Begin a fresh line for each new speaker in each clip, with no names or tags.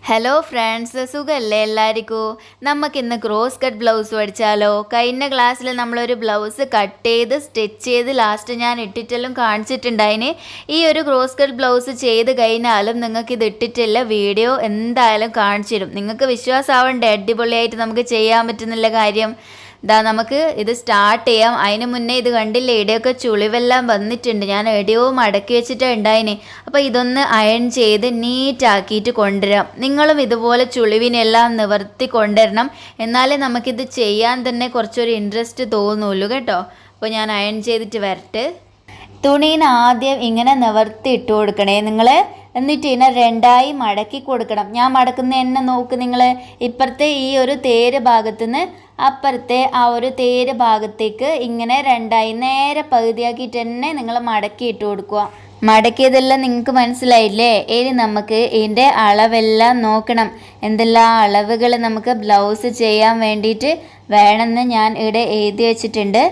Hello friends, സുഖമല്ലേ എല്ലാവർക്കും? നമുക്കിന്ന് ക്രോസ് കട്ട് ബ്ലൗസ് പഠിച്ചാലോ? കഴിഞ്ഞ ക്ലാസ്സിൽ നമ്മളൊരു ബ്ലൗസ് കട്ട് ചെയ്ത് സ്റ്റിച്ച് ചെയ്ത് ലാസ്റ്റ് ഞാൻ ഇട്ടിട്ടെല്ലാം കാണിച്ചിട്ടുണ്ടായിന്. ഈ ഒരു ക്രോസ് കട്ട് ബ്ലൗസ് ചെയ്ത് കഴിഞ്ഞാലും നിങ്ങൾക്ക് ഇത് ഇട്ടിട്ടില്ല വീഡിയോ എന്തായാലും കാണിച്ചിരും. നിങ്ങൾക്ക് വിശ്വാസമാവണ്ടേ അടിപൊളിയായിട്ട് നമുക്ക് ചെയ്യാൻ പറ്റുന്നില്ല കാര്യം. നമുക്ക് ഇത് സ്റ്റാർട്ട് ചെയ്യാം. അതിന് മുന്നേ ഇത് കണ്ടില്ലേ, ഇടയൊക്കെ ചുളിവെല്ലാം വന്നിട്ടുണ്ട്. ഞാൻ എവിടെയോ മടക്കി വെച്ചിട്ടാണ് ഉണ്ടായിന്. അപ്പോൾ ഇതൊന്ന് അയൺ ചെയ്ത് നീറ്റാക്കിയിട്ട് കൊണ്ടുവരാം. നിങ്ങളും ഇതുപോലെ ചുളിവിനെല്ലാം നിവർത്തി കൊണ്ടുവരണം. എന്നാലേ നമുക്കിത് ചെയ്യാൻ തന്നെ കുറച്ചൊരു ഇൻട്രസ്റ്റ് തോന്നുള്ളൂ കേട്ടോ. അപ്പോൾ ഞാൻ അയൺ ചെയ്തിട്ട് വരട്ടെ. തുണീന് ആദ്യം ഇങ്ങനെ നിവർത്തി ഇട്ട് കൊടുക്കണേ നിങ്ങൾ. എന്നിട്ട് ഇതിനെ രണ്ടായി മടക്കി കൊടുക്കണം. ഞാൻ മടക്കുന്ന എന്നെ നോക്ക് നിങ്ങൾ. ഇപ്പുറത്തെ ഈ ഒരു തേര് ഭാഗത്തുനിന്ന് അപ്പുറത്തെ ആ ഒരു തേര് ഭാഗത്തേക്ക് ഇങ്ങനെ രണ്ടായി നേരെ പകുതിയാക്കിയിട്ട് തന്നെ നിങ്ങൾ മടക്കി ഇട്ട് കൊടുക്കുക. മടക്കിയതെല്ലാം നിങ്ങൾക്ക് മനസ്സിലായില്ലേ? ഇനി നമുക്ക് ഇതിൻ്റെ അളവെല്ലാം നോക്കണം. എന്തെല്ലാം അളവുകൾ നമുക്ക് ബ്ലൗസ് ചെയ്യാൻ വേണ്ടിയിട്ട് വേണമെന്ന് ഞാൻ ഇവിടെ എഴുതി വെച്ചിട്ടുണ്ട്.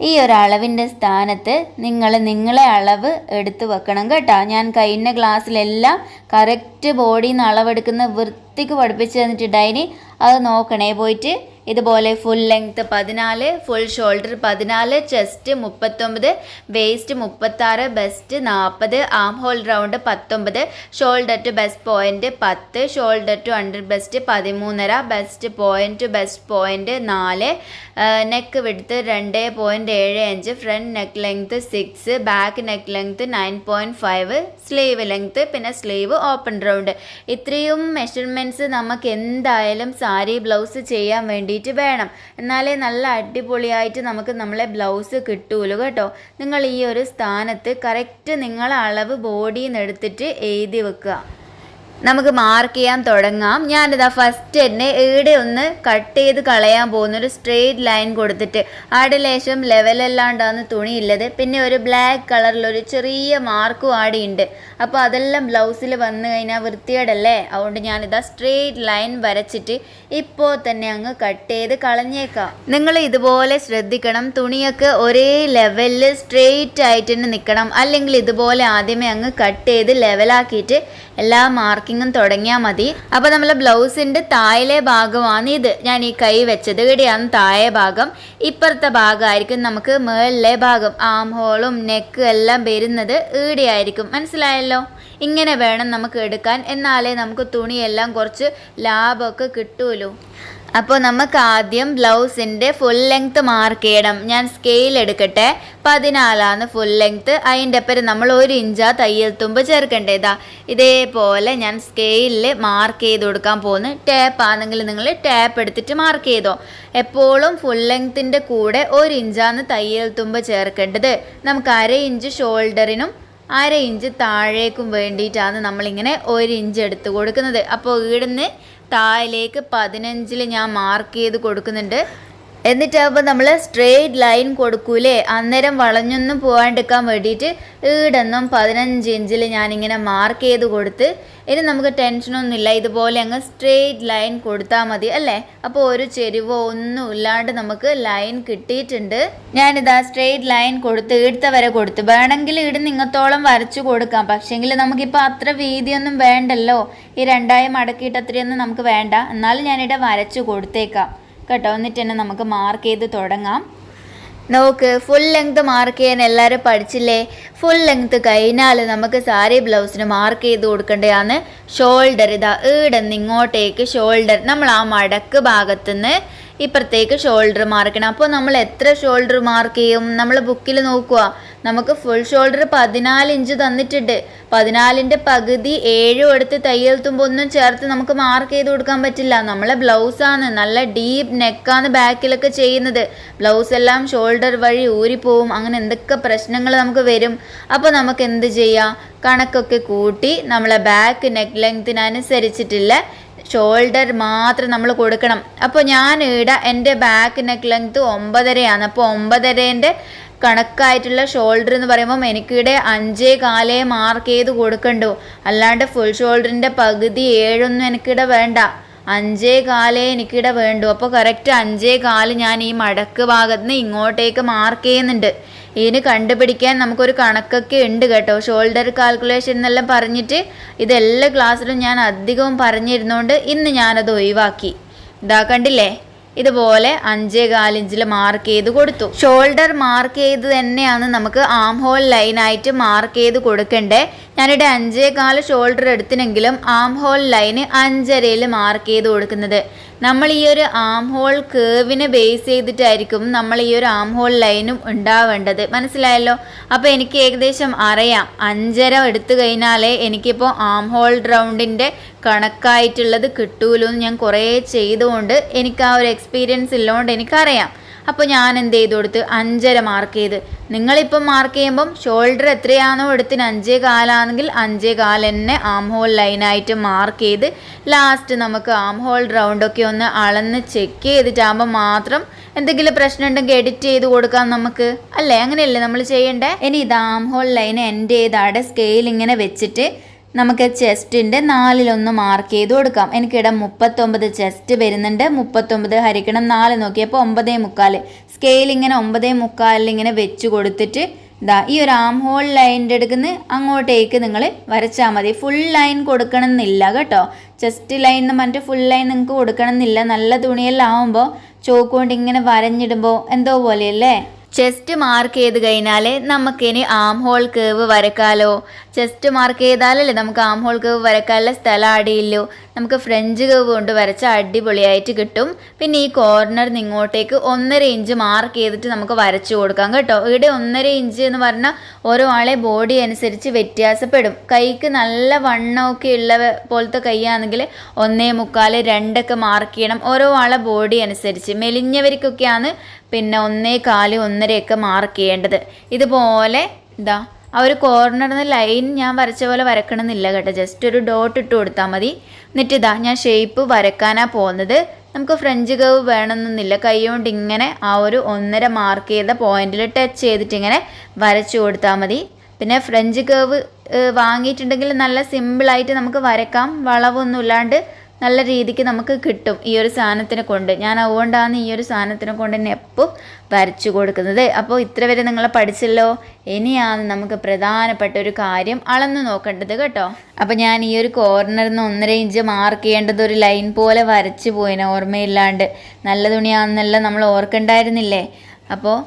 ഈ ഒരു അളവിൻ്റെ സ്ഥാനത്ത് നിങ്ങളെ അളവ് എടുത്ത് വെക്കണം കേട്ടോ. ഞാൻ കഴിഞ്ഞ ക്ലാസ്സിലെല്ലാം കറക്റ്റ് ബോഡിയിൽ നിന്ന് അളവെടുക്കുന്ന വൃത്തിക്ക് പഠിപ്പിച്ച് തന്നിട്ടുണ്ടായിന്. അത് നോക്കണേ പോയിട്ട്. ഇതുപോലെ full length 14, full shoulder 14, chest 39, waist 36, bust 40, arm hole round 19, shoulder to bust point 10, shoulder to under bust 13.5, bust point to bust point 4, neck width 2.75, front neck length 6, back neck length 9.5, sleeve length, പിന്നെ sleeve open round. ഇത്രയും measurements നമുക്ക് എന്തായാലും sari blouse ചെയ്യാൻ വേണ്ടിയിട്ട് വേണം. എന്നാലേ നല്ല അടിപൊളിയായിട്ട് നമുക്ക് നമ്മളെ ബ്ലൗസ് കിട്ടൂലോ കേട്ടോ. നിങ്ങൾ ഈ ഒരു സ്ഥാനത്ത് കറക്റ്റ് നിങ്ങളെ അളവ് ബോഡിയിൽ നിന്ന് എടുത്തിട്ട് എഴുതി വെക്കുക. നമുക്ക് മാർക്ക് ചെയ്യാൻ തുടങ്ങാം. ഞാനിതാ ഫസ്റ്റ് തന്നെ ഇവിടെ ഒന്ന് കട്ട് ചെയ്ത് കളയാൻ പോകുന്നൊരു സ്ട്രെയിറ്റ് ലൈൻ കൊടുത്തിട്ട് ആടെ ലേശം ലെവലല്ലാണ്ടാണ് തുണിയുള്ളത്. പിന്നെ ഒരു ബ്ലാക്ക് കളറിലൊരു ചെറിയ മാർക്കും ആടെ ഉണ്ട്. അപ്പോൾ അതെല്ലാം ബ്ലൗസിൽ വന്നു കഴിഞ്ഞാൽ വൃത്തികേടല്ലേ. അതുകൊണ്ട് ഞാനിതാ സ്ട്രെയിറ്റ് ലൈൻ വരച്ചിട്ട് ഇപ്പോൾ തന്നെ അങ്ങ് കട്ട് ചെയ്ത് കളഞ്ഞേക്കാം. നിങ്ങൾ ഇതുപോലെ ശ്രദ്ധിക്കണം. തുണിയൊക്കെ ഒരേ ലെവലിൽ സ്ട്രെയിറ്റ് ആയിട്ട് തന്നെ നിൽക്കണം. അല്ലെങ്കിൽ ഇതുപോലെ ആദ്യമേ അങ്ങ് കട്ട് ചെയ്ത് ലെവലാക്കിയിട്ട് എല്ലാ മാർക്കിങ്ങും തുടങ്ങിയാൽ മതി. അപ്പോൾ നമ്മളെ ബ്ലൗസിൻ്റെ താഴെ ഭാഗമാണ് ഇത്. ഞാൻ ഈ കൈ വെച്ചത് ഇവിടെയാണ് താഴെ ഭാഗം. ഇപ്പുറത്തെ ഭാഗമായിരിക്കും നമുക്ക് മുകളിലെ ഭാഗം. ആം ഹോളും നെക്ക് എല്ലാം വരുന്നത് ഈടെയായിരിക്കും. മനസ്സിലായല്ലോ? ഇങ്ങനെ വേണം നമുക്ക് എടുക്കാൻ. എന്നാലേ നമുക്ക് തുണിയെല്ലാം കുറച്ച് ലാഭമൊക്കെ കിട്ടുമല്ലോ. അപ്പോൾ നമുക്ക് ആദ്യം ബ്ലൗസിൻ്റെ ഫുൾ ലെങ്ത്ത് മാർക്ക് ചെയ്യണം. ഞാൻ സ്കെയിൽ എടുക്കട്ടെ. 14 ഫുൾ ലെങ്ത്ത്. അതിൻ്റെ ഒപ്പം നമ്മൾ 1 ഇഞ്ചാ തയ്യൽ തുമ്പ് ചേർക്കേണ്ടതാ. ഇതേപോലെ ഞാൻ സ്കെയിലിൽ മാർക്ക് ചെയ്ത് കൊടുക്കാൻ പോകുന്നു. ടാപ്പ് ആണെങ്കിൽ നിങ്ങൾ ടാപ്പ് എടുത്തിട്ട് മാർക്ക് ചെയ്തോ. എപ്പോഴും ഫുൾ ലെങ്ത്തിൻ്റെ കൂടെ 1 ഇഞ്ചാണ് തയ്യൽ തുമ്പ് ചേർക്കേണ്ടത്. നമുക്ക് 1/2 ഇഞ്ച് ഷോൾഡറിനും 1/2 ഇഞ്ച് താഴേക്കും വേണ്ടിയിട്ടാണ് നമ്മളിങ്ങനെ 1 ഇഞ്ച് എടുത്ത് കൊടുക്കുന്നത്. അപ്പോൾ ഇവിടുന്ന് താഴേക്ക് 15 ഞാൻ മാർക്ക് ചെയ്ത് കൊടുക്കുന്നുണ്ട്. എന്നിട്ടാകുമ്പോൾ നമ്മൾ സ്ട്രെയിറ്റ് ലൈൻ കൊടുക്കൂലേ, അന്നേരം വളഞ്ഞൊന്നും പോകാണ്ടിരിക്കാൻ വേണ്ടിയിട്ട് ഈടൊന്നും 15 ഇഞ്ചിൽ ഞാനിങ്ങനെ മാർക്ക് ചെയ്ത് കൊടുത്ത്. ഇനി നമുക്ക് ടെൻഷനൊന്നുമില്ല. ഇതുപോലെ അങ്ങ് സ്ട്രെയിറ്റ് ലൈൻ കൊടുത്താൽ മതി അല്ലേ. അപ്പോൾ ഒരു ചെരിവോ ഒന്നും ഇല്ലാണ്ട് നമുക്ക് ലൈൻ കിട്ടിയിട്ടുണ്ട്. ഞാനിതാ സ്ട്രെയിറ്റ് ലൈൻ കൊടുത്ത് ഈടുത്ത വരെ കൊടുത്ത്. വേണമെങ്കിൽ ഇവിടുന്ന് ഇങ്ങത്തോളം വരച്ചു കൊടുക്കാം. പക്ഷേങ്കിൽ നമുക്കിപ്പോൾ അത്ര വീതിയൊന്നും വേണ്ടല്ലോ. ഈ രണ്ടായി മടക്കിയിട്ട് അത്രയൊന്നും നമുക്ക് വേണ്ട. എന്നാലും ഞാനിവിടെ വരച്ചു കൊടുത്തേക്കാം കേട്ടോ. എന്നിട്ട് തന്നെ നമുക്ക് മാർക്ക് ചെയ്ത് തുടങ്ങാം. നോക്ക്, ഫുൾ ലെങ്ത്ത് മാർക്ക് ചെയ്യാൻ എല്ലാവരും പഠിച്ചില്ലേ? ഫുൾ ലെങ്ത്ത് കഴിഞ്ഞാൽ നമുക്ക് സാരി ബ്ലൗസിന് മാർക്ക് ചെയ്ത് കൊടുക്കേണ്ടതാണ് ഷോൾഡർ. ഇതാ ഈടെന്ന് ഇങ്ങോട്ടേക്ക് ഷോൾഡർ നമ്മൾ ആ മടക്ക് ഭാഗത്തുനിന്ന് ഇപ്പുറത്തേക്ക് ഷോൾഡർ മാർക്കണം. അപ്പോൾ നമ്മൾ എത്ര ഷോൾഡർ മാർക്ക് ചെയ്യും? നമ്മൾ ബുക്കിൽ നോക്കുക. നമുക്ക് ഫുൾ ഷോൾഡർ 14 ഇഞ്ച് തന്നിട്ടുണ്ട്. 14ൻ്റെ പകുതി 7 എടുത്ത് തയ്യൽ തുമ്പൊന്നും ചേർത്ത് നമുക്ക് മാർക്ക് ചെയ്ത് കൊടുക്കാൻ പറ്റില്ല. നമ്മളെ ബ്ലൗസാണ്, നല്ല ഡീപ്പ് നെക്കാണ് ബാക്കിലൊക്കെ ചെയ്യുന്നത്. ബ്ലൗസ് എല്ലാം ഷോൾഡർ വഴി ഊരിപ്പോവും. അങ്ങനെ എന്തൊക്കെ പ്രശ്നങ്ങൾ നമുക്ക് വരും. അപ്പോൾ നമുക്ക് എന്ത് ചെയ്യാം? കണക്കൊക്കെ കൂട്ടി നമ്മളെ ബാക്ക് നെക്ക് ലെങ്ത്തിനനുസരിച്ചിട്ടില്ല ഷോൾഡർ മാത്രം നമ്മൾ കൊടുക്കണം. അപ്പോൾ ഞാൻ ഇവിടെ എൻ്റെ ബാക്ക് നെക്ക് ലെങ്ത്ത് 9.5 അപ്പോൾ 9.5ൻ്റെ കണക്കായിട്ടുള്ള ഷോൾഡർ എന്ന് പറയുമ്പം എനിക്കിവിടെ 5.25 മാർക്ക് ചെയ്ത് കൊടുക്കണ്ടു. അല്ലാണ്ട് ഫുൾ ഷോൾഡറിൻ്റെ പകുതി 7 എനിക്കിവിടെ വേണ്ട. 5.25 എനിക്കിവിടെ വേണ്ടു. അപ്പോൾ കറക്റ്റ് 5.25 ഞാൻ ഈ മടക്ക് ഭാഗത്ത് നിന്ന് ഇങ്ങോട്ടേക്ക് മാർക്ക് ചെയ്യുന്നുണ്ട്. ഇതിന് കണ്ടുപിടിക്കാൻ നമുക്കൊരു കണക്കൊക്കെ ഉണ്ട് കേട്ടോ. ഷോൾഡർ കാൽക്കുലേഷൻ എന്നെല്ലാം പറഞ്ഞിട്ട് ഇതെല്ലാ ക്ലാസ്സിലും ഞാൻ അധികവും പറഞ്ഞിരുന്നോണ്ട് ഇന്ന് ഞാനത് ഒഴിവാക്കി. ഇതാ കണ്ടില്ലേ, ഇതുപോലെ 5.25 ഇഞ്ചിൽ മാർക്ക് ചെയ്ത് കൊടുത്തു. ഷോൾഡർ മാർക്ക് ചെയ്ത് തന്നെയാണ് നമുക്ക് ആം ഹോൾ ലൈനായിട്ട് മാർക്ക് ചെയ്ത് കൊടുക്കണ്ടേ. ഞാനിവിടെ 5.25 ഷോൾഡർ എടുത്തിനെങ്കിലും ആം ഹോൾ ലൈന് 5.5 മാർക്ക് ചെയ്ത് കൊടുക്കുന്നത്. നമ്മൾ ഈ ഒരു ആം ഹോൾ കേവിനെ ബേസ് ചെയ്തിട്ടായിരിക്കും നമ്മൾ ഈ ഒരു ആം ഹോൾ ലൈനും ഉണ്ടാവേണ്ടത്. മനസ്സിലായല്ലോ? അപ്പോൾ എനിക്ക് ഏകദേശം അറിയാം 5.5 എടുത്തു കഴിഞ്ഞാലേ എനിക്കിപ്പോൾ ആം ഹോൾ റൗണ്ടിൻ്റെ കണക്കായിട്ടുള്ളത് കിട്ടൂലോ എന്ന് ഞാൻ കുറേ ചെയ്തുകൊണ്ട് എനിക്ക് ആ ഒരു എക്സ്പീരിയൻസ് ഉള്ളതുകൊണ്ട് എനിക്കറിയാം. അപ്പോൾ ഞാൻ എന്ത് ചെയ്ത് കൊടുത്ത് 5.5 മാർക്ക് ചെയ്ത്. നിങ്ങളിപ്പം മാർക്ക് ചെയ്യുമ്പം ഷോൾഡർ എത്രയാണോ എടുത്തിന് 5.25 ആണെങ്കിൽ 5.25 തന്നെ ആം ഹോൾ ലൈനായിട്ട് മാർക്ക് ചെയ്ത് ലാസ്റ്റ് നമുക്ക് ആം ഹോൾ റൗണ്ടൊക്കെ ഒന്ന് അളന്ന് ചെക്ക് ചെയ്തിട്ടാകുമ്പോൾ മാത്രം എന്തെങ്കിലും പ്രശ്നം ഉണ്ടെങ്കിൽ എഡിറ്റ് ചെയ്ത് കൊടുക്കാം നമുക്ക്, അല്ലേ? അങ്ങനെയല്ലേ നമ്മൾ ചെയ്യണ്ടേ? ഇനി ഇത് ആം ഹോൾ ലൈൻ എൻ്റെ ചെയ്താടെ സ്കെയിൽ ഇങ്ങനെ വെച്ചിട്ട് നമുക്ക് ചെസ്റ്റിൻ്റെ 4/1 മാർക്ക് ചെയ്ത് കൊടുക്കാം. എനിക്കിവിടെ 39 ചെസ്റ്റ് വരുന്നുണ്ട്. 39 ഹരിക്കണം 4 നോക്കിയപ്പോൾ 9.25. സ്കെയിൽ ഇങ്ങനെ 9.25 ഇങ്ങനെ വെച്ച് കൊടുത്തിട്ട് ഇതാ ഈ ഒരു ആം ഹോൾ ലൈനിൻ്റെ അടുക്കുന്ന അങ്ങോട്ടേക്ക് നിങ്ങൾ വരച്ചാൽ മതി. ഫുൾ ലൈൻ കൊടുക്കണം എന്നില്ല കേട്ടോ. ചെസ്റ്റ് ലൈൻ എന്ന് പറഞ്ഞിട്ട് ഫുൾ ലൈൻ നിങ്ങൾക്ക് കൊടുക്കണം എന്നില്ല. നല്ല തുണിയെല്ലാം ആവുമ്പോൾ ചോക്ക് കൊണ്ട് ഇങ്ങനെ വരഞ്ഞിടുമ്പോൾ എന്തോ പോലെയല്ലേ. ചെസ്റ്റ് മാർക്ക് ചെയ്ത് കഴിഞ്ഞാൽ നമുക്കിനി ആം ഹോൾ കേവ് വരക്കാലോ. ചെസ്റ്റ് മാർക്ക് ചെയ്താലല്ലേ നമുക്ക് ആം ഹോൾ കേവ് വരക്കാനുള്ള സ്ഥലം അടിയില്ലോ. നമുക്ക് ഫ്രഞ്ച് കേവ് കൊണ്ട് വരച്ചാൽ അടിപൊളിയായിട്ട് കിട്ടും. പിന്നെ ഈ കോർണറിന് ഇങ്ങോട്ടേക്ക് 1.5 ഇഞ്ച് മാർക്ക് ചെയ്തിട്ട് നമുക്ക് വരച്ചു കൊടുക്കാം കേട്ടോ. ഇവിടെ 1.5 ഇഞ്ച് എന്ന് പറഞ്ഞാൽ ഓരോ ആളെ ബോഡി അനുസരിച്ച് വ്യത്യാസപ്പെടും. കൈക്ക് നല്ല വണ്ണമൊക്കെ ഉള്ള പോലത്തെ കൈയാണെങ്കിൽ 1.25, 2 മാർക്ക് ചെയ്യണം. ഓരോ ആളെ ബോഡി അനുസരിച്ച്. മെലിഞ്ഞവർക്കൊക്കെയാണ് പിന്നെ 1.25, 1.5 മാർക്ക് ചെയ്യേണ്ടത്. ഇതുപോലെ ഇതാ ആ ഒരു കോർണറിന് ലൈൻ ഞാൻ വരച്ച പോലെ വരക്കണമെന്നില്ല കേട്ടോ. ജസ്റ്റ് ഒരു ഡോട്ട് ഇട്ട് കൊടുത്താൽ മതി. എന്നിട്ട് ഇതാ ഞാൻ ഷേപ്പ് വരക്കാനാണ് പോകുന്നത്. നമുക്ക് ഫ്രഞ്ച് കർവ് വേണമെന്നൊന്നുമില്ല. കൈ കൊണ്ട് ഇങ്ങനെ ആ ഒരു 1.5 മാർക്ക് ചെയ്ത പോയിന്റിൽ ടച്ച് ചെയ്തിട്ട് ഇങ്ങനെ വരച്ചു കൊടുത്താൽ മതി. പിന്നെ ഫ്രഞ്ച് കർവ് വാങ്ങിയിട്ടുണ്ടെങ്കിൽ നല്ല സിമ്പിളായിട്ട് നമുക്ക് വരക്കാം. വളവൊന്നും ഇല്ലാണ്ട് നല്ല രീതിക്ക് നമുക്ക് കിട്ടും ഈ ഒരു സാധനത്തിനെ കൊണ്ട്. ഞാൻ അതുകൊണ്ടാണ് ഈ ഒരു സാധനത്തിനെ കൊണ്ട് തന്നെ എപ്പോൾ വരച്ചു കൊടുക്കുന്നത്. അപ്പോൾ ഇത്ര വരെ നിങ്ങൾ പഠിച്ചല്ലോ. ഇനിയാണ് നമുക്ക് പ്രധാനപ്പെട്ട ഒരു കാര്യം അളന്ന് നോക്കേണ്ടത് കേട്ടോ. അപ്പോൾ ഞാൻ ഈ ഒരു കോർണറിൽ നിന്ന് 1.5 ഇഞ്ച് മാർക്ക് ചെയ്യേണ്ടത് ഒരു ലൈൻ പോലെ വരച്ച് പോയിന് ഓർമ്മയില്ലാണ്ട്. നല്ല തുണിയാണെന്നെല്ലാം നമ്മൾ ഓർക്കണ്ടായിരുന്നില്ലേ? അപ്പോൾ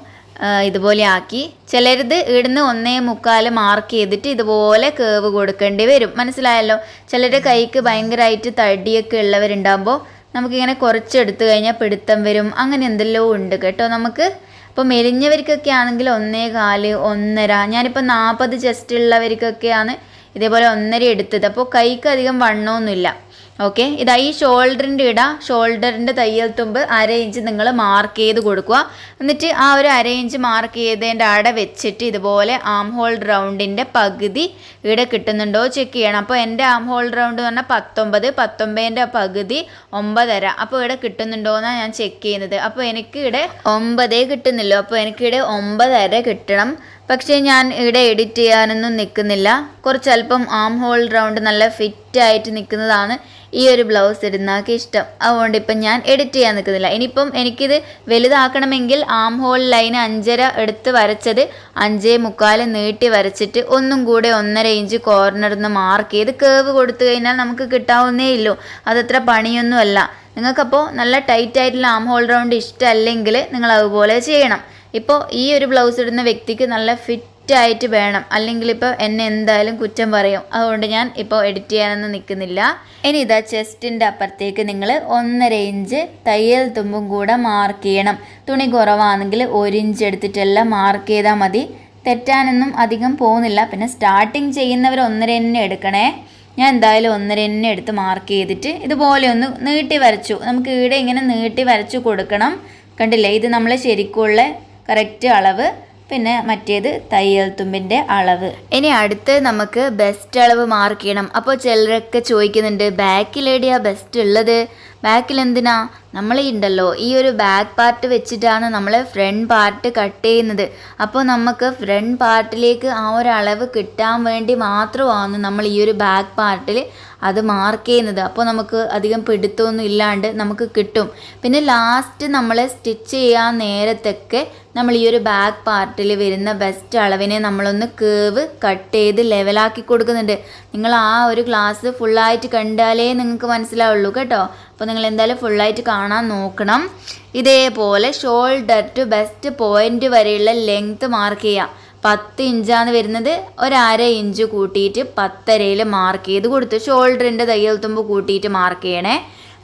ഇതുപോലെ ആക്കി. ചിലരുത് ഇവിടുന്ന് 1.25 മാർക്ക് ചെയ്തിട്ട് ഇതുപോലെ കേവ് കൊടുക്കേണ്ടി വരും. മനസ്സിലായല്ലോ? ചിലരുടെ കൈക്ക് ഭയങ്കരമായിട്ട് തടിയൊക്കെ ഉള്ളവരുണ്ടാകുമ്പോൾ നമുക്കിങ്ങനെ കുറച്ചെടുത്തു കഴിഞ്ഞാൽ പിടുത്തം വരും. അങ്ങനെ എന്തെല്ലോ ഉണ്ട് കേട്ടോ നമുക്ക്. അപ്പോൾ മെലിഞ്ഞവർക്കൊക്കെ ആണെങ്കിൽ 1.25, 1.5. ഞാനിപ്പോൾ 40 ചെസ്റ്റ് ഉള്ളവർക്കൊക്കെയാണ് ഇതേപോലെ 1.5 എടുത്തത്. അപ്പോൾ കൈക്ക് അധികം വണ്ണമൊന്നുമില്ല. ഓക്കെ, ഇതാ ഈ ഷോൾഡറിൻ്റെ ഷോൾഡറിൻ്റെ തയ്യൽ തുമ്പ് 1/2 ഇഞ്ച് നിങ്ങൾ മാർക്ക് ചെയ്ത് കൊടുക്കുക. എന്നിട്ട് ആ ഒരു 1/2 ഇഞ്ച് മാർക്ക് ചെയ്തതിൻ്റെ അട വെച്ചിട്ട് ഇതുപോലെ ആം ഹോൾ റൗണ്ടിൻ്റെ പകുതി ഇവിടെ കിട്ടുന്നുണ്ടോ ചെക്ക് ചെയ്യണം. അപ്പോൾ എൻ്റെ ആം ഹോൾ റൗണ്ട് എന്ന് പറഞ്ഞാൽ 19ൻ്റെ പകുതി 9.5. അപ്പോൾ ഇവിടെ കിട്ടുന്നുണ്ടോ എന്നാണ് ഞാൻ ചെക്ക് ചെയ്യുന്നത്. അപ്പോൾ എനിക്ക് ഇവിടെ 9 കിട്ടുന്നില്ലോ. അപ്പോൾ എനിക്കിവിടെ 9.5 കിട്ടണം. പക്ഷേ ഞാൻ ഇവിടെ എഡിറ്റ് ചെയ്യാനൊന്നും നിൽക്കുന്നില്ല. കുറച്ചല്പം ആം ഹോൾ റൗണ്ട് നല്ല ഫിറ്റായിട്ട് നിൽക്കുന്നതാണ് ഈ ഒരു ബ്ലൗസ് ഇടുന്നതൊക്കെ ഇഷ്ടം. അതുകൊണ്ട് ഇപ്പം ഞാൻ എഡിറ്റ് ചെയ്യാൻ നിൽക്കുന്നില്ല. ഇനിയിപ്പം എനിക്കിത് വലുതാക്കണമെങ്കിൽ ആം ഹോൾ ലൈൻ 5.5 എടുത്ത് വരച്ചത് 5.25 നീട്ടി വരച്ചിട്ട് ഒന്നും കൂടെ 1.5 ഇഞ്ച് കോർണറിൽ നിന്ന് മാർക്ക് ചെയ്ത് കേവ് കൊടുത്തു കഴിഞ്ഞാൽ നമുക്ക് കിട്ടാവുന്നേ ഇല്ലൂ. അതത്ര പണിയൊന്നുമല്ല. നിങ്ങൾക്കപ്പോൾ നല്ല ടൈറ്റായിട്ടുള്ള ആം ഹോൾ റൗണ്ട് ഇഷ്ടമല്ലെങ്കിൽ നിങ്ങൾ അതുപോലെ ചെയ്യണം. ഇപ്പോൾ ഈ ഒരു ബ്ലൗസ് ഇടുന്ന വ്യക്തിക്ക് നല്ല ഫിറ്റായിട്ട് വേണം, അല്ലെങ്കിൽ ഇപ്പോൾ എന്നെ എന്തായാലും കുറ്റം പറയും. അതുകൊണ്ട് ഞാൻ ഇപ്പോൾ എഡിറ്റ് ചെയ്യാനൊന്നും നിൽക്കുന്നില്ല. ഇനി ഇതാ ചെസ്റ്റിൻ്റെ അപ്പുറത്തേക്ക് നിങ്ങൾ 1.5 ഇഞ്ച് തയ്യൽ തുമ്പും കൂടെ മാർക്ക് ചെയ്യണം. തുണി കുറവാണെങ്കിൽ 1 ഇഞ്ച് എടുത്തിട്ടെല്ലാം മാർക്ക് ചെയ്താൽ മതി. തെറ്റാനൊന്നും അധികം പോകുന്നില്ല. പിന്നെ സ്റ്റാർട്ടിങ് ചെയ്യുന്നവർ 1.5 തന്നെ എടുക്കണേ. ഞാൻ എന്തായാലും 1.5 തന്നെ എടുത്ത് മാർക്ക് ചെയ്തിട്ട് ഇതുപോലെ ഒന്ന് നീട്ടി വരച്ചു. നമുക്ക് ഇവിടെ ഇങ്ങനെ നീട്ടി വരച്ചു കൊടുക്കണം. കണ്ടില്ലേ? ഇത് നമ്മൾ ശരിക്കുള്ള കറക്റ്റ് അളവ്, പിന്നെ മറ്റേത് തയ്യൽ തുമ്പിൻ്റെ അളവ്. ഇനി അടുത്ത് നമുക്ക് ബെസ്റ്റ് അളവ് മാർക്ക് ചെയ്യണം. അപ്പോൾ ചിലരൊക്കെ ചോദിക്കുന്നുണ്ട്, ബാക്കിൽ എവിടെയാ ബെസ്റ്റ് ഉള്ളത്? ബാക്കിൽ എന്തിനാ? നമ്മൾ ഉണ്ടല്ലോ ഈ ഒരു ബാക്ക് പാർട്ട് വെച്ചിട്ടാണ് നമ്മൾ ഫ്രണ്ട് പാർട്ട് കട്ട് ചെയ്യുന്നത്. അപ്പോൾ നമുക്ക് ഫ്രണ്ട് പാർട്ടിലേക്ക് ആ ഒരു അളവ് കിട്ടാൻ വേണ്ടി മാത്രമാണ് നമ്മൾ ഈ ഒരു ബാക്ക് പാർട്ടിൽ അത് മാർക്ക് ചെയ്യുന്നത്. അപ്പോൾ നമുക്ക് അധികം പിടുത്തമൊന്നും ഇല്ലാണ്ട് നമുക്ക് കിട്ടും. പിന്നെ ലാസ്റ്റ് നമ്മൾ സ്റ്റിച്ച് ചെയ്യാൻ നേരത്തൊക്കെ നമ്മൾ ഈ ഒരു ബാക്ക് പാർട്ടിൽ വരുന്ന ബെസ്റ്റ് അളവിനെ നമ്മളൊന്ന് കേവ് കട്ട് ചെയ്ത് ലെവലാക്കി കൊടുക്കുന്നുണ്ട്. നിങ്ങൾ ആ ഒരു ക്ലാസ് ഫുള്ളായിട്ട് കണ്ടാലേ നിങ്ങൾക്ക് മനസ്സിലാവുള്ളൂ കേട്ടോ. അപ്പോൾ നിങ്ങൾ എന്തായാലും ഫുള്ളായിട്ട് കാണാൻ നോക്കണം. ഇതേപോലെ ഷോൾഡർ ടു ബെസ്റ്റ് പോയിന്റ് വരെയുള്ള ലെങ്ത്ത് മാർക്ക് ചെയ്യാം. 10 ഇഞ്ചാണ് വരുന്നത്. 1/2 ഇഞ്ച് കൂട്ടിയിട്ട് 10.5 മാർക്ക് ചെയ്ത് കൊടുത്തു. ഷോൾഡറിൻ്റെ തയ്യൽ തുമ്പ് കൂട്ടിയിട്ട് മാർക്ക് ചെയ്യണേ.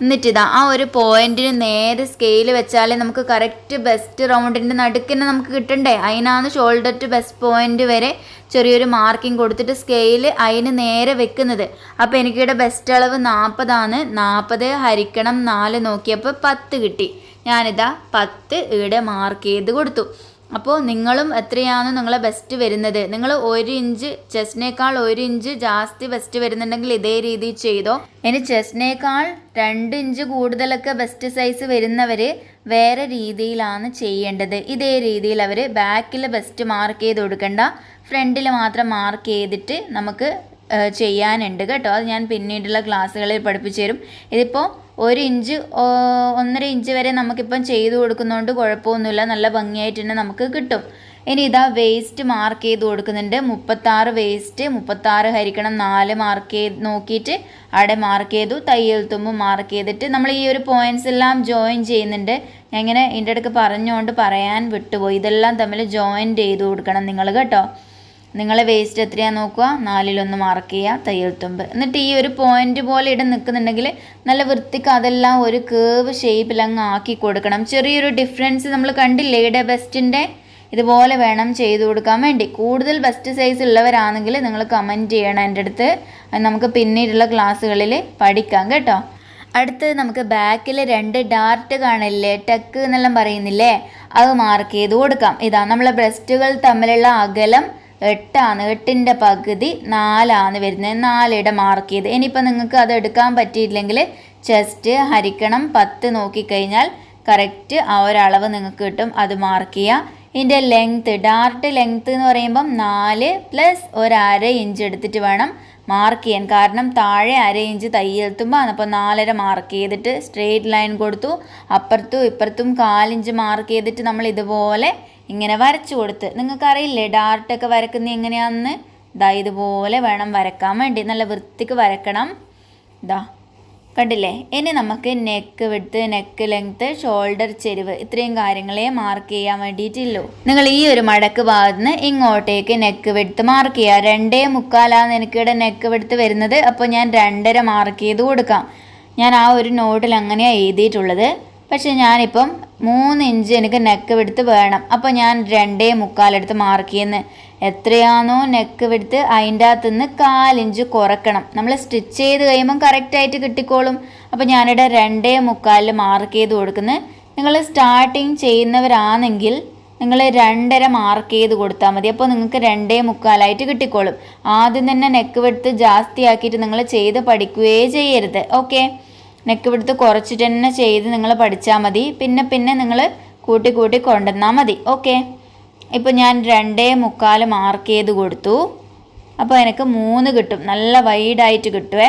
എന്നിട്ടിതാ ആ ഒരു പോയിന്റിന് നേരെ സ്കെയിൽ വെച്ചാലേ നമുക്ക് കറക്റ്റ് ബെസ്റ്റ് റൗണ്ടിൻ്റെ നടുക്കിനെ നമുക്ക് കിട്ടണ്ടേ. അതിനാണ് ഷോൾഡർ ടു ബെസ്റ്റ് പോയിന്റ് വരെ ചെറിയൊരു മാർക്കിംഗ് കൊടുത്തിട്ട് സ്കെയിൽ അതിന് നേരെ വെക്കുന്നത്. അപ്പോൾ എനിക്കിവിടെ ബെസ്റ്റ് അളവ് 40 40 ഹരിക്കണം 4 നോക്കിയപ്പോൾ 10 കിട്ടി. ഞാനിതാ 10 ഇവിടെ മാർക്ക് ചെയ്ത് കൊടുത്തു. അപ്പോൾ നിങ്ങളും എത്രയാണ് നിങ്ങളെ ബെസ്റ്റ് വരുന്നത്. നിങ്ങൾ 1 ഇഞ്ച് ചെസ്റ്റിനേക്കാൾ 1 ഇഞ്ച് ജാസ്തി ബെസ്റ്റ് വരുന്നുണ്ടെങ്കിൽ ഇതേ രീതിയിൽ ചെയ്തോ. ഇനി ചെസ്റ്റിനേക്കാൾ 2 ഇഞ്ച് കൂടുതലൊക്കെ ബെസ്റ്റ് സൈസ് വരുന്നവർ വേറെ രീതിയിലാണ് ചെയ്യേണ്ടത്. ഇതേ രീതിയിൽ അവർ ബാക്കിൽ ബെസ്റ്റ് മാർക്ക് ചെയ്ത് കൊടുക്കണ്ട, ഫ്രണ്ടിൽ മാത്രം മാർക്ക് ചെയ്തിട്ട് നമുക്ക് ചെയ്യാനുണ്ട് കേട്ടോ. അത് ഞാൻ പിന്നീടുള്ള ക്ലാസ്സുകളിൽ പഠിപ്പിച്ചു തരും. ഇതിപ്പോൾ 1 ഇഞ്ച് 1.5 ഇഞ്ച് വരെ നമുക്കിപ്പം ചെയ്തു കൊടുക്കുന്നതുകൊണ്ട് കുഴപ്പമൊന്നുമില്ല, നല്ല ഭംഗിയായിട്ട് തന്നെ നമുക്ക് കിട്ടും. ഇനി ഇതാ വേസ്റ്റ് മാർക്ക് ചെയ്ത് കൊടുക്കുന്നുണ്ട്. 36 വേസ്റ്റ് 36 ഹരിക്കണം 4 മാർക്ക് ചെയ്ത് നോക്കിയിട്ട് അവിടെ മാർക്ക് ചെയ്തു. തയ്യൽ തുമ്പ് മാർക്ക് ചെയ്തിട്ട് നമ്മൾ ഈ ഒരു പോയിൻറ്റ്സ് എല്ലാം ജോയിൻ ചെയ്യുന്നുണ്ട്. ഞാൻ ഇങ്ങനെ ഇതിൻ്റെ ഇടയ്ക്ക് പറഞ്ഞുകൊണ്ട് പറയാൻ വിട്ടുപോയി. ഇതെല്ലാം തമ്മിൽ ജോയിൻ ചെയ്ത് കൊടുക്കണം നിങ്ങൾ കേട്ടോ. നിങ്ങളെ വേസ്റ്റ് എത്രയാണെന്ന് നോക്കുക, 4/1 മാർക്ക് ചെയ്യുക, തയ്യൽ തുമ്പ്. എന്നിട്ട് ഈ ഒരു പോയിന്റ് പോലെ ഇവിടെ നിൽക്കുന്നുണ്ടെങ്കിൽ നല്ല വൃത്തിക്ക് അതെല്ലാം ഒരു കേവ് ഷേപ്പിൽ അങ്ങ് ആക്കി കൊടുക്കണം. ചെറിയൊരു ഡിഫറൻസ് നമ്മൾ കണ്ടില്ലേ ഇവിടെ ബെസ്റ്റിൻ്റെ, ഇതുപോലെ വേണം ചെയ്തു കൊടുക്കാൻ വേണ്ടി. കൂടുതൽ ബെസ്റ്റ് സൈസ് ഉള്ളവരാണെങ്കിൽ നിങ്ങൾ കമൻറ്റ് ചെയ്യണം എൻ്റെ അടുത്ത്. അത് നമുക്ക് പിന്നീടുള്ള ക്ലാസ്സുകളിൽ പഠിക്കാം കേട്ടോ. അടുത്ത് നമുക്ക് ബാക്കിൽ 2 ഡാർട്ട് കാണില്ലേ, ടക്ക് എന്നെല്ലാം പറയുന്നില്ലേ, അത് മാർക്ക് ചെയ്ത് കൊടുക്കാം. ഇതാ നമ്മളെ ബ്രസ്റ്റുകൾ തമ്മിലുള്ള അകലം 8 8ൻ്റെ പകുതി 4 വരുന്നത്. 4 മാർക്ക് ചെയ്ത്. ഇനിയിപ്പോൾ നിങ്ങൾക്ക് അത് എടുക്കാൻ പറ്റിയില്ലെങ്കിൽ ചെസ്റ്റ് ഹരിക്കണം 10 നോക്കിക്കഴിഞ്ഞാൽ കറക്റ്റ് ആ ഒരളവ് നിങ്ങൾക്ക് കിട്ടും. അത് മാർക്ക് ചെയ്യുക. ഇതിൻ്റെ ലെങ്ത്ത്, ഡാർട്ട് ലെങ്ത്ത് എന്ന് പറയുമ്പം 4 + 1/2 ഇഞ്ച് എടുത്തിട്ട് വേണം മാർക്ക് ചെയ്യാൻ. കാരണം താഴെ 1/2 ഇഞ്ച് തയ്യൽ തുമ്പാണ്. അപ്പോൾ 4.5 മാർക്ക് ചെയ്തിട്ട് സ്ട്രെയിറ്റ് ലൈൻ കൊടുത്തു. അപ്പുറത്തും ഇപ്പുറത്തും 1/4 ഇഞ്ച് മാർക്ക് ചെയ്തിട്ട് നമ്മൾ ഇതുപോലെ ഇങ്ങനെ വരച്ചു കൊടുത്ത്. നിങ്ങൾക്കറിയില്ലേ ഡാർട്ടൊക്കെ വരക്കുന്നത് എങ്ങനെയാണെന്ന്? ഇതാ ഇതുപോലെ വേണം വരക്കാൻ വേണ്ടി, നല്ല വൃത്തിക്ക് വരക്കണം. ഇതാ കണ്ടില്ലേ. ഇനി നമുക്ക് neck width, neck length, shoulder ചെരിവ്, ഇത്രയും കാര്യങ്ങളെ മാർക്ക് ചെയ്യാൻ വേണ്ടിയിട്ടുള്ളൂ. നിങ്ങൾ ഈ ഒരു മടക്ക് ഭാഗത്ത് നിന്ന് ഇങ്ങോട്ടേക്ക് നെക്ക് വിഡ്ത്ത് മാർക്ക് ചെയ്യുക. 2.25 എനിക്കിവിടെ നെക്ക് വിഡ്ത്ത് വരുന്നത്. അപ്പോൾ ഞാൻ 2.5 മാർക്ക് ചെയ്ത് കൊടുക്കാം. ഞാൻ ആ ഒരു നോട്ടിൽ അങ്ങനെയാണ് എഴുതിയിട്ടുള്ളത്. പക്ഷേ ഞാനിപ്പം 3 ഇഞ്ച് എനിക്ക് നെക്ക് വിഡ്ത്ത് വേണം. അപ്പോൾ ഞാൻ 2.25 എടുത്ത് മാർക്ക് ചെയ്യുന്നത്. എത്രയാണോ നെക്ക് വിഡ്ത്ത് അതിൻ്റെ അകത്ത് നിന്ന് 1/4 ഇഞ്ച് കുറക്കണം. നമ്മൾ സ്റ്റിച്ച് ചെയ്ത് കഴിയുമ്പം കറക്റ്റായിട്ട് കിട്ടിക്കോളും. അപ്പോൾ ഞാനിവിടെ 2.25 മാർക്ക് ചെയ്ത് കൊടുക്കുന്നത്. നിങ്ങൾ സ്റ്റാർട്ടിങ് ചെയ്യുന്നവരാണെങ്കിൽ നിങ്ങൾ 2.5 മാർക്ക് ചെയ്ത് കൊടുത്താൽ മതി. അപ്പോൾ നിങ്ങൾക്ക് 2.25 കിട്ടിക്കോളും. ആദ്യം തന്നെ നെക്ക് വിഡ്ത്ത് ജാസ്തി ആക്കിയിട്ട് നിങ്ങൾ ചെയ്ത് പഠിക്കുകയേ ചെയ്യരുത്. ഓക്കെ, നെക്ക് വിഡ്ത്ത് കുറച്ചിട്ട് തന്നെ ചെയ്ത് നിങ്ങൾ പഠിച്ചാൽ മതി. പിന്നെ നിങ്ങൾ കൂട്ടി കൊണ്ടുവന്നാൽ മതി. ഓക്കെ, ഇപ്പോൾ ഞാൻ 2.25 മാർക്ക് ചെയ്ത് കൊടുത്തു. അപ്പോൾ എനിക്ക് 3 കിട്ടും, നല്ല വൈഡായിട്ട് കിട്ടുവേ.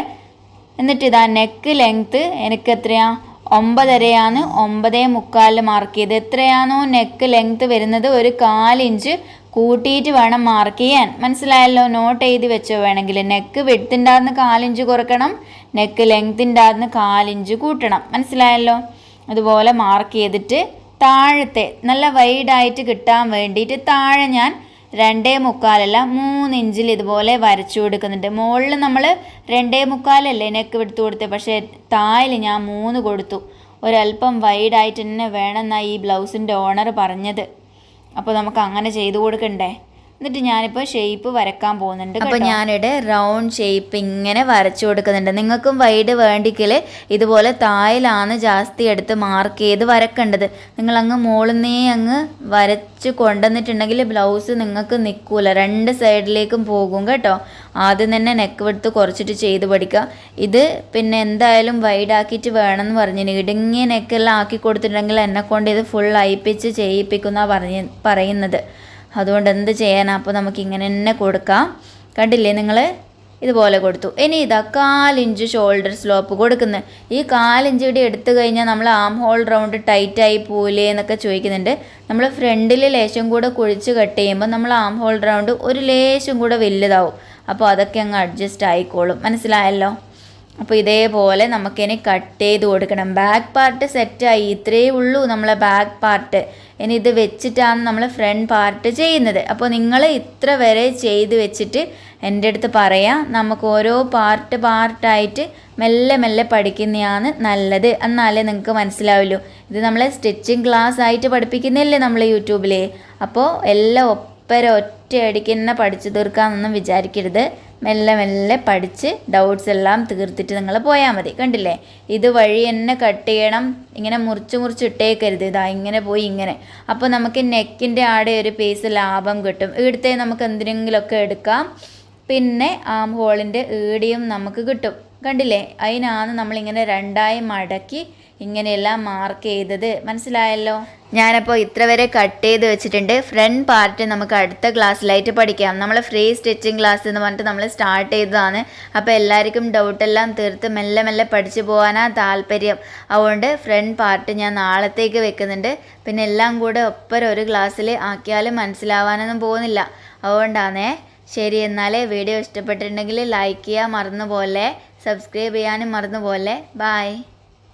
എന്നിട്ട് ഇതാ നെക്ക് ലെങ്ത്ത് എനിക്ക് എത്രയാണ്, 9.5 9.25 മാർക്ക് ചെയ്ത്. എത്രയാണോ നെക്ക് ലെങ്ത്ത് വരുന്നത് ഒരു 1/4 ഇഞ്ച് കൂട്ടിയിട്ട് വേണം മാർക്ക് ചെയ്യാൻ. മനസ്സിലായല്ലോ? നോട്ട് എഴുതി വെച്ചോ വേണമെങ്കിൽ. നെക്ക് വിഡ്ത്തിൻ്റെ അകത്ത് 1/4 ഇഞ്ച് കുറക്കണം, നെക്ക് ലെങ്ത്തിൻ്റെ അകത്ത് 1/4 ഇഞ്ച് കൂട്ടണം. മനസ്സിലായല്ലോ? അതുപോലെ മാർക്ക് ചെയ്തിട്ട് താഴത്തെ നല്ല വൈഡായിട്ട് കിട്ടാൻ വേണ്ടിയിട്ട് താഴെ ഞാൻ 2.25 3 ഇഞ്ചിൽ ഇതുപോലെ വരച്ചു കൊടുക്കുന്നുണ്ട്. മുകളിൽ നമ്മൾ 2.25 നെക്ക് വിഡ്ത്ത് കൊടുത്തത്, പക്ഷേ താഴിൽ ഞാൻ 3 കൊടുത്തു. ഒരല്പം വൈഡായിട്ട് തന്നെ വേണമെന്നാണ് ഈ ബ്ലൗസിൻ്റെ ഓണർ പറഞ്ഞത്. അപ്പോൾ നമുക്ക് അങ്ങനെ ചെയ്തു കൊടുക്കണ്ടേ. എന്നിട്ട് ഞാനിപ്പോൾ ഷേപ്പ് വരക്കാൻ പോകുന്നുണ്ട്. അപ്പോൾ ഞാനിവിടെ റൗണ്ട് ഷേപ്പ് ഇങ്ങനെ വരച്ചു കൊടുക്കുന്നുണ്ട്. നിങ്ങൾക്കും വൈഡ് വേണ്ടിക്കൽ ഇതുപോലെ തായിലാണ് ജാസ്തി എടുത്ത് മാർക്ക് ചെയ്ത് വരക്കേണ്ടത്. നിങ്ങളങ്ങ് മുകളിൽ അങ്ങ് വരച്ച് കൊണ്ടുവന്നിട്ടുണ്ടെങ്കിൽ ബ്ലൗസ് നിങ്ങൾക്ക് നിൽക്കൂല, രണ്ട് സൈഡിലേക്കും പോകും കേട്ടോ. ആദ്യം തന്നെ നെക്ക് വിടുത്ത് കുറച്ചിട്ട് ചെയ്ത് പഠിക്കുക. ഇത് പിന്നെ എന്തായാലും വൈഡ് ആക്കിയിട്ട് വേണമെന്ന് പറഞ്ഞിന്. ഇടുങ്ങിയ നെക്കെല്ലാം ആക്കി കൊടുത്തിട്ടുണ്ടെങ്കിൽ എന്നെക്കൊണ്ട് ഇത് ഫുൾ അയപ്പിച്ച് ചെയ്യിപ്പിക്കുന്ന പറയുന്നത്. അതുകൊണ്ട് എന്ത് ചെയ്യാനാ, അപ്പോൾ നമുക്ക് ഇങ്ങനെ തന്നെ കൊടുക്കാം. കണ്ടില്ലേ നിങ്ങൾ, ഇതുപോലെ കൊടുത്തു. ഇനി ഇതാ 1/4 ഇഞ്ച് ഷോൾഡർ സ്ലോപ്പ് കൊടുക്കുന്നത്. ഈ 1/4 ഇഞ്ച് കൂടി എടുത്തു കഴിഞ്ഞാൽ നമ്മൾ ആം ഹോൾ റൗണ്ട് ടൈറ്റായി പോവില്ലേ എന്നൊക്കെ ചോദിക്കുന്നുണ്ട്. നമ്മൾ ഫ്രണ്ടിൽ ലേശം കൂടെ കുഴിച്ച് കട്ട് ചെയ്യുമ്പോൾ നമ്മൾ ആം ഹോൾ റൗണ്ട് ഒരു ലേശം കൂടെ വലുതാവും. അപ്പോൾ അതൊക്കെ അങ്ങ് അഡ്ജസ്റ്റ് ആയിക്കോളും. മനസ്സിലായല്ലോ? അപ്പോൾ ഇതേപോലെ നമുക്കിനി കട്ട് ചെയ്ത് കൊടുക്കണം. ബാക്ക് പാർട്ട് സെറ്റായി, ഇത്രയേ ഉള്ളൂ നമ്മളെ ബാക്ക് പാർട്ട്. ഇനി ഇത് വെച്ചിട്ടാണ് നമ്മൾ ഫ്രണ്ട് പാർട്ട് ചെയ്യുന്നത്. അപ്പോൾ നിങ്ങൾ ഇത്ര വരെ ചെയ്ത് വെച്ചിട്ട് എൻ്റെ അടുത്ത് പറയാം. നമുക്ക് ഓരോ പാർട്ടായിട്ട് മെല്ലെ മെല്ലെ പഠിക്കുന്നതാണ് നല്ലത്, എന്നാലേ നിങ്ങൾക്ക് മനസ്സിലാവുള്ളൂ. ഇത് നമ്മളെ സ്റ്റിച്ചിങ് ക്ലാസ് ആയിട്ട് പഠിപ്പിക്കുന്നില്ലേ നമ്മൾ യൂട്യൂബിൽ. അപ്പോൾ എല്ലാം ഒറ്റയടിക്ക് തന്നെ പഠിച്ചു തീർക്കാമെന്നൊന്നും വിചാരിക്കരുത്. മെല്ലെ മെല്ലെ പഠിച്ച് ഡൗട്ട്സ് എല്ലാം തീർത്തിട്ട് നിങ്ങൾ പോയാൽ മതി. കണ്ടില്ലേ, ഇത് വഴി തന്നെ കട്ട് ചെയ്യണം. ഇങ്ങനെ മുറിച്ച് ഇട്ടേക്കരുത്. ഇതാ ഇങ്ങനെ പോയി ഇങ്ങനെ. അപ്പോൾ നമുക്ക് നെക്കിൻ്റെ ആടെ ഒരു പീസ് ലാഭം കിട്ടും. ഇവിടുത്തെ നമുക്ക് എന്തിനെങ്കിലുമൊക്കെ എടുക്കാം. പിന്നെ ആം ഹോളിൻ്റെ ഈടിയും നമുക്ക് കിട്ടും. കണ്ടില്ലേ, അതിനാണ് നമ്മളിങ്ങനെ രണ്ടായി മടക്കി ഇങ്ങനെയെല്ലാം മാർക്ക് ചെയ്തത്. മനസ്സിലായല്ലോ? ഞാനപ്പോൾ ഇത്ര വരെ കട്ട് ചെയ്ത് വെച്ചിട്ടുണ്ട്. ഫ്രണ്ട് പാർട്ട് നമുക്ക് അടുത്ത ക്ലാസ്സിലായിട്ട് പഠിക്കാം. നമ്മൾ ഫ്രീ സ്റ്റിച്ചിങ് ക്ലാസ് എന്ന് പറഞ്ഞിട്ട് നമ്മൾ സ്റ്റാർട്ട് ചെയ്തതാണ്. അപ്പോൾ എല്ലാവർക്കും ഡൗട്ടെല്ലാം തീർത്ത് മെല്ലെ മെല്ലെ പഠിച്ചു പോകാനാണ് താല്പര്യം. അതുകൊണ്ട് ഫ്രണ്ട് പാർട്ട് ഞാൻ നാളത്തേക്ക് വെക്കുന്നുണ്ട്. പിന്നെ എല്ലാം കൂടെ ഒരു ക്ലാസ്സിൽ ആക്കിയാലും മനസ്സിലാവാനൊന്നും പോകുന്നില്ല. അതുകൊണ്ടാണേ. ശരി, എന്നാലേ വീഡിയോ ഇഷ്ടപ്പെട്ടിട്ടുണ്ടെങ്കിൽ ലൈക്ക് ചെയ്യാൻ മറന്നുപോലെ, സബ്സ്ക്രൈബ് ചെയ്യാനും മറന്നുപോലെ. ബായ്.